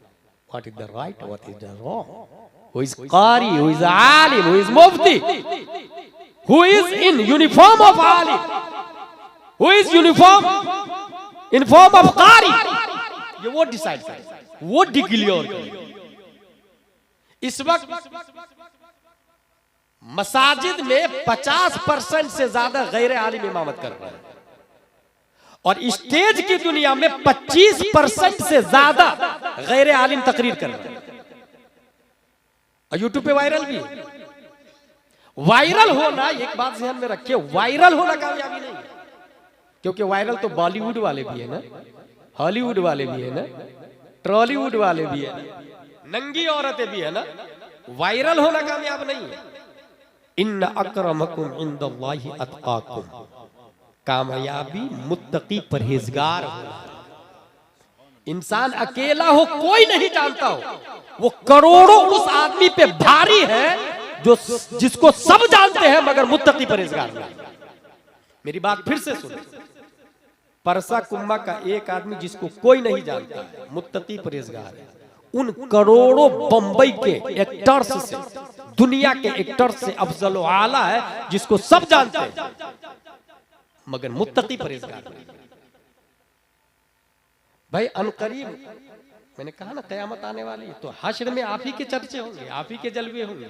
what is the right, what is the wrong, who is qari, who is alim, who is mufti, who is in uniform of alim, who is uniform in form of qari, ये वो डिसाइड करें, वो declare करें। इस वक्त मसाजिद में 50% से ज्यादा गैर आलिम इमामत कर रहे हैं, और स्टेज की दुनिया में 25% से ज्यादा गैर आलिम तकरीर कर रहे हैं। और यूट्यूब पे वायरल भी है। वायरल होना, एक बात ध्यान में रखिए, वायरल होना कामयाबी नहीं है, क्योंकि वायरल तो बॉलीवुड वाले भी है ना, हॉलीवुड वाले भी है ना, ट्रॉलीवुड वाले भी है, नंगी औरतें भी है ना। वायरल होना कामयाब नहीं है। इन्न अक्रमकुम इंदल्लाहि अत्काकुम, कामयाबी मुत्तकी परहेजगार हो। इंसान अकेला हो कोई नहीं जानता हो, वो करोड़ों उस आदमी पे भारी है जो जिसको सब जानते हैं मगर मुत्तकी परहेजगार नहीं। मेरी बात फिर से सुनो, परसा कुम्मा का एक आदमी जिसको कोई नहीं जानता है, मुत्तकी परहेजगार है। उन करोड़ों बंबई के एक्टर्स से, दुनिया के एक्टर्स से अफजल व आला है जिसको सब जानते हैं मगर मुत्तकी परहेजगार नहीं। भाई अनकरीब मैंने कहा ना कयामत आने वाली है, तो हश्र में आप ही के चर्चे होंगे, आप ही के जलवे होंगे।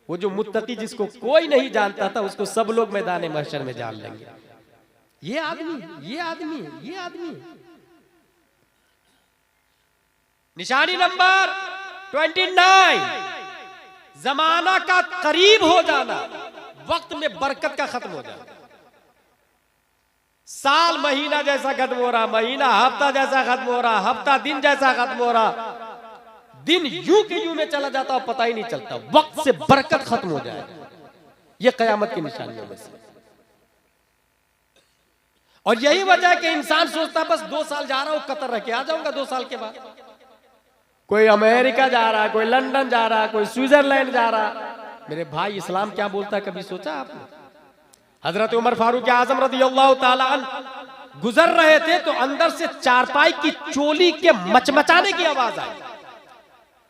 वो जो मुत्तकी जिसको कोई नहीं जानता था उसको सब लोग मैदान महशर में जान लेंगे। ये आदमी, ये आदमी, ये आदमी। निशानी नंबर 29, जमाना का करीब हो जाना, वक्त में बरकत का खत्म हो जाना। साल महीना जैसा खत्म हो रहा, महीना हफ्ता जैसा खत्म हो रहा, हफ्ता दिन जैसा खत्म हो रहा, दिन यूं के यूं में चला जाता और पता ही नहीं चलता, वक्त से बरकत खत्म हो जाए। ये कयामत की निशानियों में से। और यही वजह है कि इंसान सोचता बस 2 साल जा रहा हूं, कतर रह के आ जाऊंगा 2 साल के बाद। कोई अमेरिका जा रहा, कोई लंदन जा रहा, कोई स्विट्जरलैंड जा रहा। मेरे भाई, इस्लाम क्या बोलता है, कभी सोचा आपने? हजरत उमर फारूक आजम रज़ियल्लाहु ताला अन्हु गुजर रहे थे तो अंदर से चारपाई की चोली के मचमचाने की आवाज आई।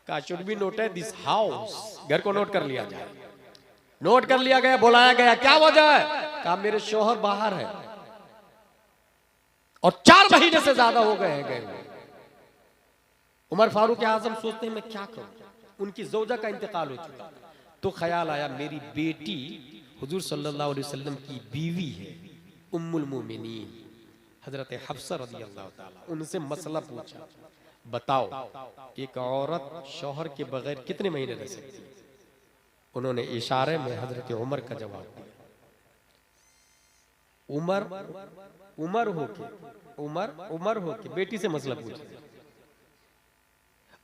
का should be noted this house, घर को नोट कर लिया जाए। नोट कर लिया गया, बुलाया गया, क्या वजह है? कहा मेरे शोहर बाहर है और 4 महीने से ज्यादा हो गए हैं गए हुए। उमर फारूक आजम सोचते हैं मैं क्या करूं, उनकी ज़ौजा का इंतकाल हो चुका। तो ख्याल आया मेरी बेटी हुजूर सल्लल्लाहु अलैहि वसल्लम की बीवी है, उम्मुल मोमिनीन हजरत हफ्सा रज़ियल्लाहु ताला, उनसे मसला पूछा, बताओ एक औरत शौहर के बगैर कितने महीने रह सकती है? उन्होंने इशारे में हजरत उमर का जवाब दिया। उमर हो के बेटी से मसला पूछा।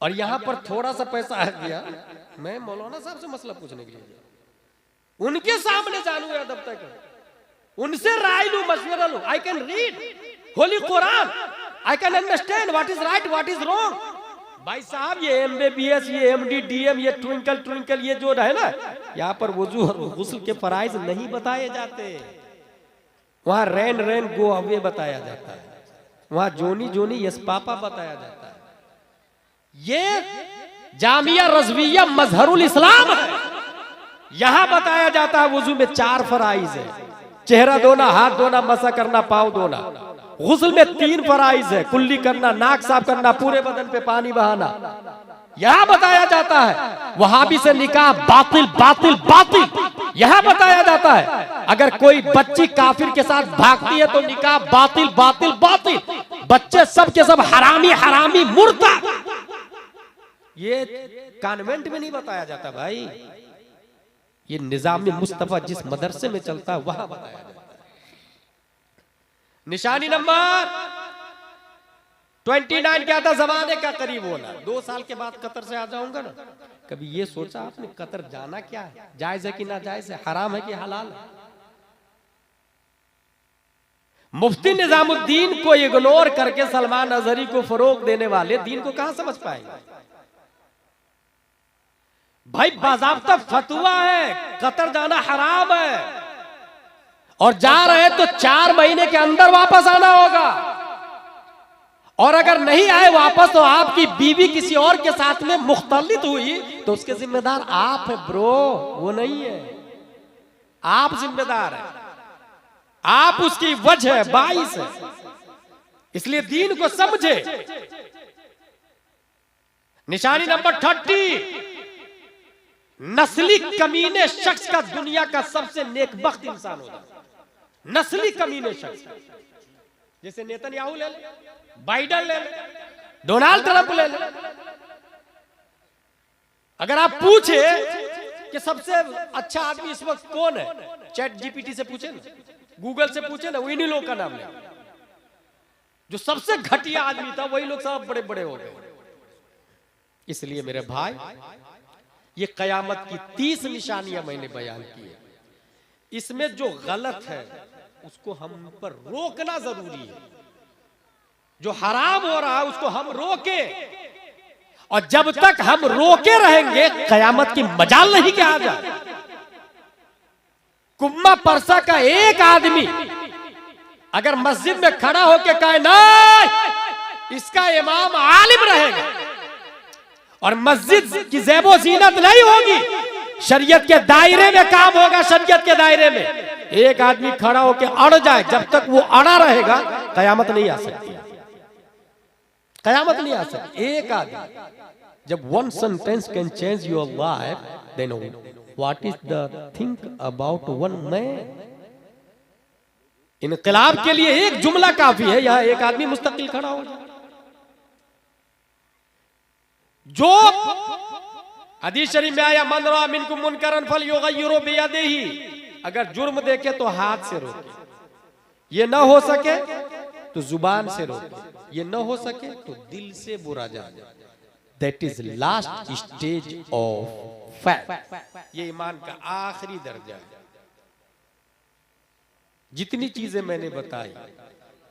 और यहां पर थोड़ा सा पैसा आ गया, मैं मौलाना साहब से मसला पूछने के लिए गया, उनके सामने जानू अदब तक, उनसे राय लू, मशवरा लू। I can read Holi Quran, I can understand what is right what is wrong. भाई साहब ये MBBS, ये MD, DM, ये ट्विंकल ये जो है ना, यहाँ पर वुजू और गुस्ल के फराइज नहीं बताए जाते। वहां रेन गो अवे बताया जाता है, वहां जोनी यस पापा बताया जाता है। ये जामिया रज़विया मजहरुल इस्लाम है, यहां बताया जाता है वुजू में 4 फराइज है, चेहरा धोना, हाथ धोना, मसा करना, पांव धोना। गुस्ल में 3 फराइज है, कुल्ली करना, नाक साफ करना, पूरे बदन पे पानी बहाना। यहां बताया जाता है वहाबी से निकाह बातिल बातिल बातिल, यहां बताया जाता है अगर कोई बच्ची काफिर के साथ भागती है तो निकाह बातिल बातिल बातिल, बच्चे सब के सब हरामी हरामी मुर्दा। ये कॉन्वेंट में नहीं बताया जाता भाई, ये निजाम मुस्तफा जिस मदरसे में चलता है वहां बताया जाता है। निशानी नंबर 29 क्या था? जमाने का करीब होना। 2 साल के बाद कतर से आ जाऊंगा ना। कभी ये सोचा आपने कतर जाना क्या है? जायज है कि ना जायज है, हराम है कि हलाल है? मुफ्ती निजामुद्दीन को इग्नोर करके सलमान अजहरी को फरोग देने वाले दीन को कहां समझ पाएंगे? भाई बाज़ाब्ता फतवा है, कतर जाना हराम है, और जा रहे तो 4 महीने के अंदर वापस आना होगा। और अगर नहीं आए वापस तो आपकी बीवी किसी और के साथ में मुख्तलित हुई तो उसके जिम्मेदार आप है ब्रो, वो नहीं है। आप जिम्मेदार है, आप उसकी वजह है, बाइस है। इसलिए दीन को समझे। निशानी नंबर 30, नस्ली कमीने शख्स का दुनिया का सबसे नेकबख्त इंसान होता है। नस्ली कमीने शख्स, जैसे नेतन्याहू ले ले, बाइडेन ले ले, डोनाल्ड ट्रंप ले ले। अगर आप पूछे कि सबसे अच्छा आदमी इस वक्त कौन है, चैट जीपीटी से पूछे ना, गूगल से पूछे ना, इन्हीं लोगों का नाम ले। जो सबसे घटिया आदमी था वही लोग सब बड़े बड़े हो गए। इसलिए मेरे भाई, ये कयामत की 30 निशानियां मैंने बयान की है। इसमें जो गलत है उसको हम पर रोकना जरूरी है। जो हराम हो रहा है उसको हम रोके, और जब तक हम रोके रहेंगे कयामत की मजाल नहीं कि आ जाए। कुम्मा परसा का एक आदमी अगर मस्जिद में खड़ा होकर कहे नहीं इसका इमाम आलिम रहेगा और मस्जिद की ज़ेबो ज़ीनत नहीं होगी, शरीयत के दायरे में काम होगा, शरीयत के दायरे में, एक आदमी खड़ा होकर अड़ जाए, जब तक वो अड़ा रहेगा कयामत नहीं आ सकती। कयामत नहीं आ सकती। एक आदमी, जब one sentence can change your life, then what is the think about one man? इनकलाब के लिए एक जुमला काफी है, यहां एक आदमी मुस्तकिल खड़ा हो जाए। जो हदीस शरीफ में आया, मन रआ मिनकुम मुनकरन फलयुगय्यिरु बियदिही, अगर जुर्म देखे तो हाथ से रोके, ये ना हो सके तो जुबान से रोके, ये ना हो सके तो दिल से बुरा जाने। That is last stage of fact. ये ईमान का आखिरी दर्जा है। जितनी चीजें मैंने बताई,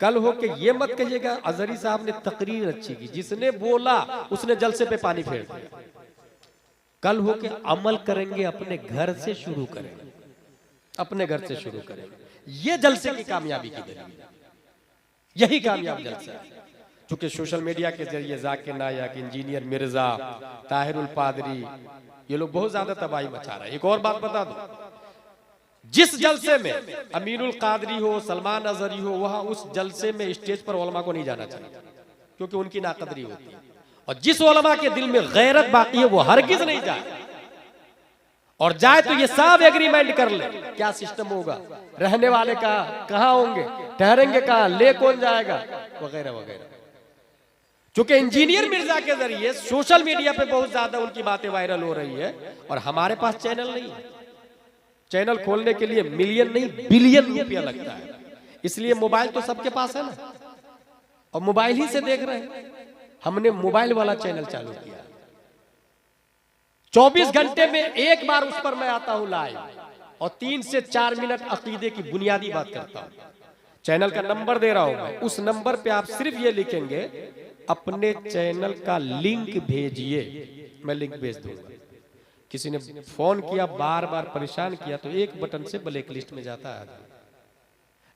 कल हो के ये मत कहिएगा अजहरी साहब ने तकरीर अच्छी की, जिसने बोला उसने जलसे पे पानी फेर दिया। कल हो के अमल करेंगे, अपने घर से शुरू करेंगे, अपने घर से शुरू करेंगे। ये जलसे की कामयाबी की दलील, यही कामयाब जलसा है। चूंकि सोशल मीडिया के जरिए जाकिर नायक, इंजीनियर मिर्जा, ताहिरुल पादरी, ये लोग बहुत ज्यादा तबाही मचा रहे हैं। एक और बात बता दूं, जिस जलसे में अमीनुल कादरी हो, सलमान अजहरी हो, वहां उस जलसे में स्टेज पर उलमा को नहीं जाना चाहिए, क्योंकि उनकी नाकदरी होती है। और जिस उलमा के दिल में गैरत बाकी है वो हरगिज नहीं जाए, और जाए तो ये सब एग्रीमेंट कर ले। क्या सिस्टम होगा, रहने वाले कहाँ होंगे, ठहरेंगे कहाँ, ले कौन जाएगा, वगैरह वगैरह। क्योंकि इंजीनियर मिर्जा के जरिए सोशल मीडिया पे बहुत ज्यादा उनकी बातें वायरल हो रही है, और हमारे पास चैनल नहीं है। चैनल खोलने के लिए मिलियन नहीं बिलियन रुपया लगता है। इसलिए मोबाइल तो सबके पास है ना, और मोबाइल ही से देख रहे हैं। हमने मोबाइल वाला चैनल चालू किया, 24 घंटे में एक बार उस पर मैं आता हूं लाइव, और 3 से 4 मिनट अकीदे की बुनियादी बात करता हूं। चैनल का नंबर दे रहा हूं मैं, उस नंबर पे आप सिर्फ ये लिखेंगे अपने चैनल का लिंक भेजिए, मैं लिंक भेज दूंगा। किसी ने फोन किया, बार बार परेशान किया, तो एक बटन से ब्लैक लिस्ट में जाता है।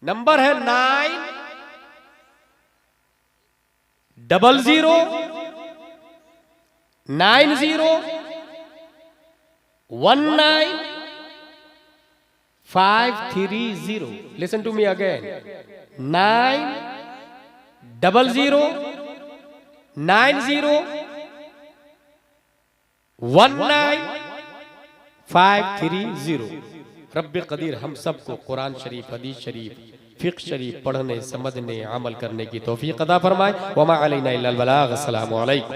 नंबर है 90090195330। Listen to me again, 90090195330। रब्बे कदीर हम सबको कुरान शरीफ, हदीस शरीफ, फिक्र शरीफ पढ़ने, समझने, अमल करने की तौफीक अता फरमाए। वमा अलैना इल्लल बलाग। अस्सलामु अलैकुम।